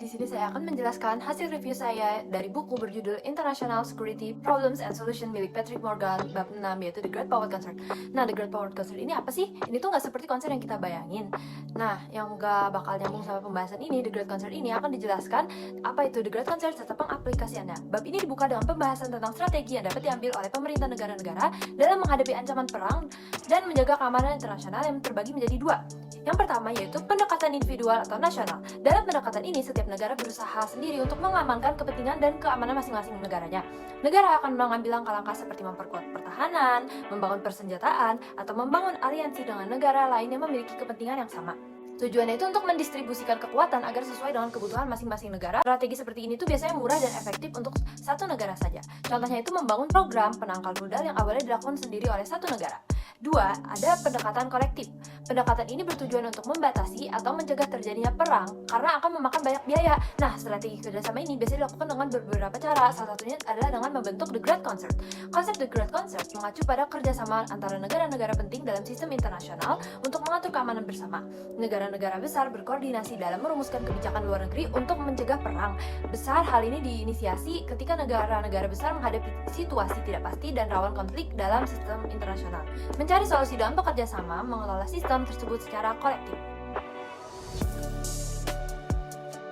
di sini saya akan menjelaskan hasil review saya dari buku berjudul International Security Problems and Solution milik Patrick Morgan bab 6, yaitu The Great Power Concert. Nah, The Great Power Concert ini apa sih? Ini tuh nggak seperti konser yang kita bayangin. Nah, yang nggak bakal nyambung sama pembahasan ini, The Great Concert ini akan dijelaskan apa itu The Great Concert serta pengaplikasiannya. Bab ini dibuka dengan pembahasan tentang strategi yang dapat diambil oleh pemerintah negara-negara dalam menghadapi ancaman perang dan menjaga keamanan internasional yang terbagi menjadi dua. Yang pertama yaitu pendekatan individual atau nasional. Dalam pendekatan ini, setiap negara berusaha sendiri untuk mengamankan kepentingan dan keamanan masing-masing negaranya. Negara akan mengambil langkah-langkah seperti memperkuat pertahanan, membangun persenjataan, atau membangun aliansi dengan negara lain yang memiliki kepentingan yang sama. Tujuannya itu untuk mendistribusikan kekuatan agar sesuai dengan kebutuhan masing-masing negara. Strategi seperti ini tuh biasanya murah dan efektif untuk satu negara saja. Contohnya itu membangun program penangkal rudal yang awalnya dilakukan sendiri oleh satu negara. 2. Ada pendekatan kolektif. Pendekatan ini bertujuan untuk membatasi atau mencegah terjadinya perang karena akan memakan banyak biaya. Nah, strategi kerjasama ini biasanya dilakukan dengan beberapa cara. Salah satunya adalah dengan membentuk The Great Concert. Konsep The Great Concert mengacu pada kerjasama antara negara-negara penting dalam sistem internasional untuk mengatur keamanan bersama. Negara-negara besar berkoordinasi dalam merumuskan kebijakan luar negeri untuk mencegah perang besar. Hal ini diinisiasi ketika negara-negara besar menghadapi situasi tidak pasti dan rawan konflik dalam sistem internasional. Mencari solusi dalam bekerja sama mengelola sistem tersebut secara kolektif.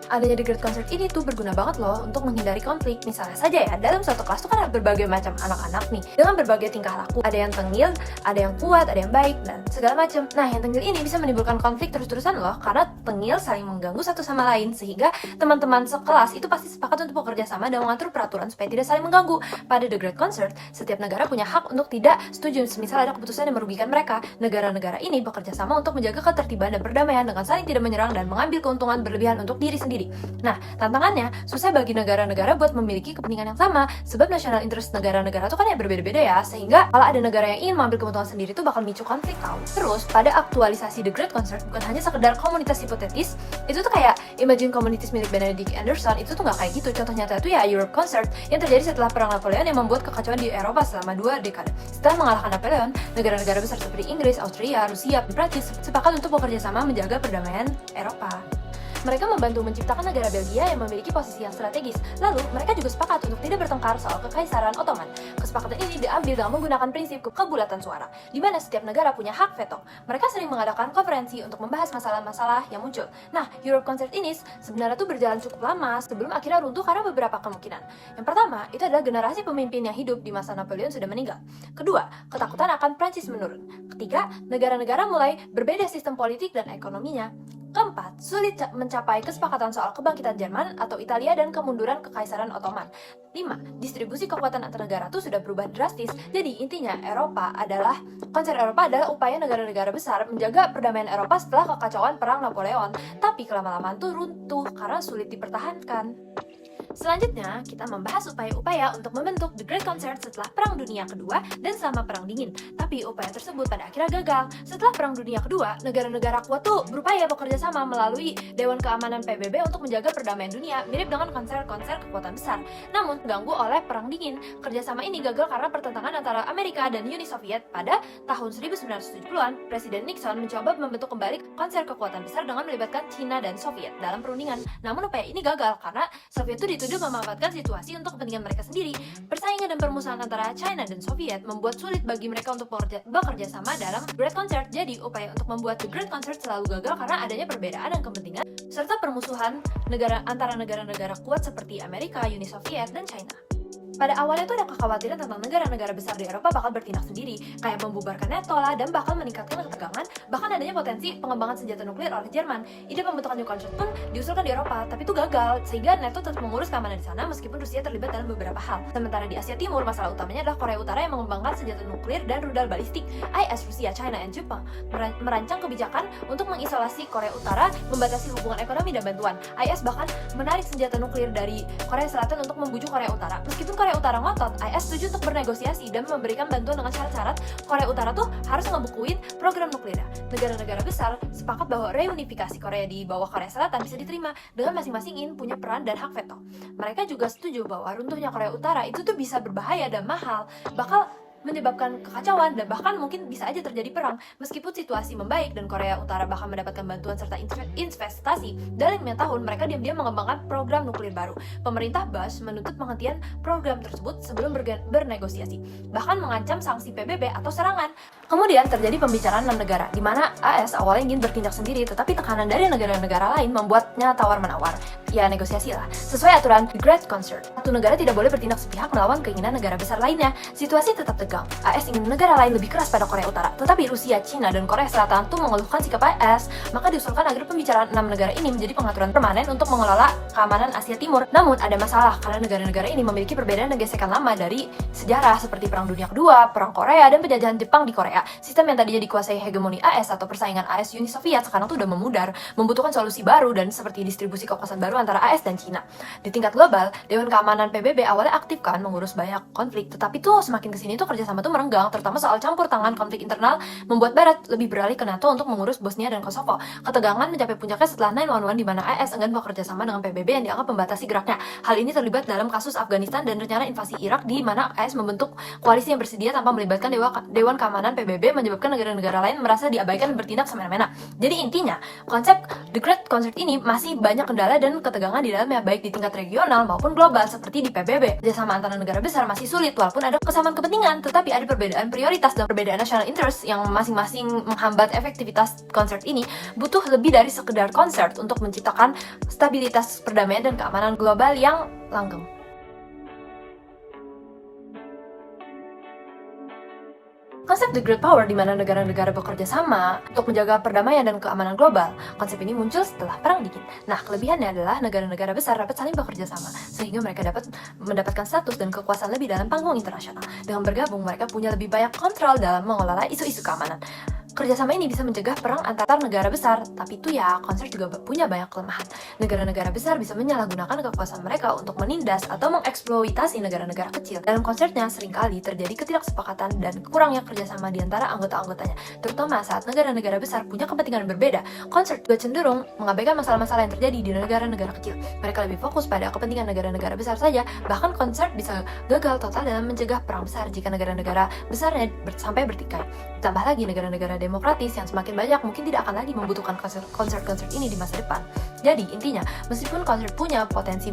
Adanya The Great Concert ini tuh berguna banget loh untuk menghindari konflik. Misalnya saja ya, dalam suatu kelas tuh kan ada berbagai macam anak-anak nih dengan berbagai tingkah laku. Ada yang tengil, ada yang kuat, ada yang baik, dan segala macam. Nah, yang tengil ini bisa menimbulkan konflik terus-terusan loh, karena tengil saling mengganggu satu sama lain, sehingga teman-teman sekelas itu pasti sepakat untuk bekerja sama dan mengatur peraturan supaya tidak saling mengganggu. Pada The Great Concert, setiap negara punya hak untuk tidak setuju semisal ada keputusan yang merugikan mereka. Negara-negara ini bekerja sama untuk menjaga ketertiban dan perdamaian dengan saling tidak menyerang dan mengambil keuntungan berlebihan untuk diri sendiri. Nah, tantangannya susah bagi negara-negara buat memiliki kepentingan yang sama, sebab national interest negara-negara itu kan ya berbeda-beda ya, sehingga kalau ada negara yang ingin mengambil keuntungan sendiri itu bakal micu konflik tau. Terus, pada aktualisasi The Great Concert bukan hanya sekedar komunitas hipotetis, itu tuh kayak Imagine Communities milik Benedict Anderson, itu tuh nggak kayak gitu. Contoh nyata itu ya Europe Concert yang terjadi setelah Perang Napoleon yang membuat kekacauan di Eropa selama 2 dekade. Setelah mengalahkan Napoleon, negara-negara besar seperti Inggris, Austria, Rusia, dan Prancis sepakat untuk bekerja sama menjaga perdamaian Eropa. Mereka membantu menciptakan negara Belgia yang memiliki posisi yang strategis. Lalu, mereka juga sepakat untuk tidak bertengkar soal Kekaisaran Ottoman. Kesepakatan ini diambil dengan menggunakan prinsip kebulatan suara, di mana setiap negara punya hak veto. Mereka sering mengadakan konferensi untuk membahas masalah-masalah yang muncul. Nah, Europe Concert ini sebenarnya tuh berjalan cukup lama sebelum akhirnya runtuh karena beberapa kemungkinan. Yang pertama, itu adalah generasi pemimpin yang hidup di masa Napoleon sudah meninggal. Kedua, ketakutan akan Prancis menurun. Ketiga, negara-negara mulai berbeda sistem politik dan ekonominya. Keempat, sulit mencapai kesepakatan soal kebangkitan Jerman atau Italia dan kemunduran Kekaisaran Ottoman. 5. Distribusi kekuatan antar negara itu sudah berubah drastis. Jadi intinya konser Eropa adalah upaya negara-negara besar menjaga perdamaian Eropa setelah kekacauan perang Napoleon. Tapi kelama-lamaan tuh runtuh karena sulit dipertahankan. Selanjutnya, kita membahas upaya-upaya untuk membentuk The Great Concert setelah Perang Dunia Kedua dan selama Perang Dingin. Tapi upaya tersebut pada akhirnya gagal. Setelah Perang Dunia Kedua, negara-negara kuat tuh berupaya bekerja sama melalui Dewan Keamanan PBB untuk menjaga perdamaian dunia, mirip dengan konser-konser kekuatan besar. Namun, terganggu oleh Perang Dingin. Kerjasama ini gagal karena pertentangan antara Amerika dan Uni Soviet. Pada tahun 1970-an, Presiden Nixon mencoba membentuk kembali konser kekuatan besar dengan melibatkan China dan Soviet dalam perundingan. Namun upaya ini gagal karena Soviet itu dituduh memanfaatkan situasi untuk kepentingan mereka sendiri. Persaingan dan permusuhan antara China dan Soviet membuat sulit bagi mereka untuk bekerja sama dalam Great Concert. Jadi, upaya untuk membuat The Great Concert selalu gagal karena adanya perbedaan dan kepentingan serta permusuhan antara negara-negara kuat seperti Amerika, Uni Soviet, dan China. Pada awalnya tuh ada kekhawatiran tentang negara-negara besar di Eropa bakal bertindak sendiri, kayak membubarkan NATO lah dan bakal meningkatkan ketegangan, bahkan adanya potensi pengembangan senjata nuklir oleh Jerman. Ide pembentukan New Concert pun diusulkan di Eropa, tapi itu gagal, sehingga NATO tetap mengurus keamanan di sana meskipun Rusia terlibat dalam beberapa hal. Sementara di Asia Timur, masalah utamanya adalah Korea Utara yang mengembangkan senjata nuklir dan rudal balistik. IS, Rusia, China, dan Jepang merancang kebijakan untuk mengisolasi Korea Utara, membatasi hubungan ekonomi dan bantuan. IS bahkan menarik senjata nuklir dari Korea Selatan untuk membujuk Korea Utara. Meskipun Korea Utara ngotot, IS setuju untuk bernegosiasi dan memberikan bantuan dengan syarat-syarat Korea Utara tuh harus ngebukuin program nuklirnya. Negara-negara besar sepakat bahwa reunifikasi Korea di bawah Korea Selatan bisa diterima dengan masing-masing ingin punya peran dan hak veto. Mereka juga setuju bahwa runtuhnya Korea Utara itu tuh bisa berbahaya dan mahal, bakal menyebabkan kekacauan dan bahkan mungkin bisa aja terjadi perang. Meskipun situasi membaik dan Korea Utara bahkan mendapatkan bantuan serta investasi, dalam 5 tahun mereka diam-diam mengembangkan program nuklir baru. Pemerintah Bush menuntut penghentian program tersebut sebelum bernegosiasi, bahkan mengancam sanksi PBB atau serangan. Kemudian terjadi pembicaraan 6 negara, di mana AS awalnya ingin bertindak sendiri, tetapi tekanan dari negara-negara lain membuatnya tawar-menawar. Ya, negosiasi lah. Sesuai aturan The Great Concert, satu negara tidak boleh bertindak sepihak melawan keinginan negara besar lainnya. Situasi tetap tegang. AS ingin negara lain lebih keras pada Korea Utara, tetapi Rusia, China, dan Korea Selatan tuh mengeluhkan sikap AS. Maka diusulkan agar pembicaraan 6 negara ini menjadi pengaturan permanen untuk mengelola keamanan Asia Timur. Namun ada masalah karena negara-negara ini memiliki perbedaan dan gesekan lama dari sejarah seperti Perang Dunia Kedua, Perang Korea, dan penjajahan Jepang di Korea. Sistem yang tadinya dikuasai hegemoni AS atau persaingan AS Uni Soviet sekarang tuh udah memudar, membutuhkan solusi baru dan seperti distribusi kekuasaan baru antara AS dan China. Di tingkat global, Dewan Keamanan PBB awalnya aktif kan mengurus banyak konflik, tetapi tuh semakin kesini tuh kerjasama tuh merenggang, terutama soal campur tangan konflik internal, membuat Barat lebih beralih ke NATO untuk mengurus Bosnia dan Kosovo. Ketegangan mencapai puncaknya setelah 9/11 di mana AS enggan bekerja sama dengan PBB yang dianggap membatasi geraknya. Hal ini terlibat dalam kasus Afghanistan dan rencana invasi Irak di mana AS membentuk koalisi yang bersedia tanpa melibatkan Dewan Keamanan PBB, menyebabkan negara-negara lain merasa diabaikan dan bertindak semena-mena. Jadi intinya, konsep The Great Concert ini masih banyak kendala dan ketegangan di dalamnya, baik di tingkat regional maupun global seperti di PBB. Kerjasama antara negara besar masih sulit walaupun ada kesamaan kepentingan, tetapi ada perbedaan prioritas dan perbedaan national interest yang masing-masing menghambat efektivitas konsert ini. Butuh lebih dari sekedar konsert untuk menciptakan stabilitas, perdamaian, dan keamanan global yang langgeng. Konsep The Great Power di mana negara-negara bekerja sama untuk menjaga perdamaian dan keamanan global. Konsep ini muncul setelah Perang Dingin. Nah, kelebihannya adalah negara-negara besar dapat saling bekerja sama, sehingga mereka dapat mendapatkan status dan kekuasaan lebih dalam panggung internasional. Dengan bergabung, mereka punya lebih banyak kontrol dalam mengelola isu-isu keamanan. Kerjasama ini bisa mencegah perang antar negara besar, tapi itu ya, konsep juga punya banyak kelemahan. Negara-negara besar bisa menyalahgunakan kekuasaan mereka untuk menindas atau mengeksploitasi negara-negara kecil. Dalam konsernya, seringkali terjadi ketidaksepakatan dan kurangnya kerjasama di antara anggota-anggotanya, terutama saat negara-negara besar punya kepentingan berbeda. Konser juga cenderung mengabaikan masalah-masalah yang terjadi di negara-negara kecil. Mereka lebih fokus pada kepentingan negara-negara besar saja, bahkan konser bisa gagal total dalam mencegah perang besar jika negara-negara besarnya sampai bertikai. Ditambah lagi negara-negara demokratis yang semakin banyak mungkin tidak akan lagi membutuhkan konser-konser ini di masa depan. Jadi intinya, meskipun konser punya potensi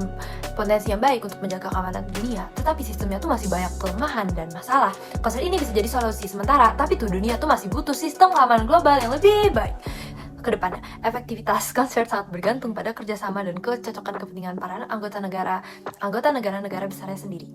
yang baik untuk menjaga keamanan dunia, tetapi sistemnya tuh masih banyak kelemahan dan masalah. Konser ini bisa jadi solusi sementara, tapi tuh dunia tuh masih butuh sistem keamanan global yang lebih baik. Kedepannya, efektivitas konser sangat bergantung pada kerjasama dan kecocokan kepentingan para anggota negara besarnya sendiri.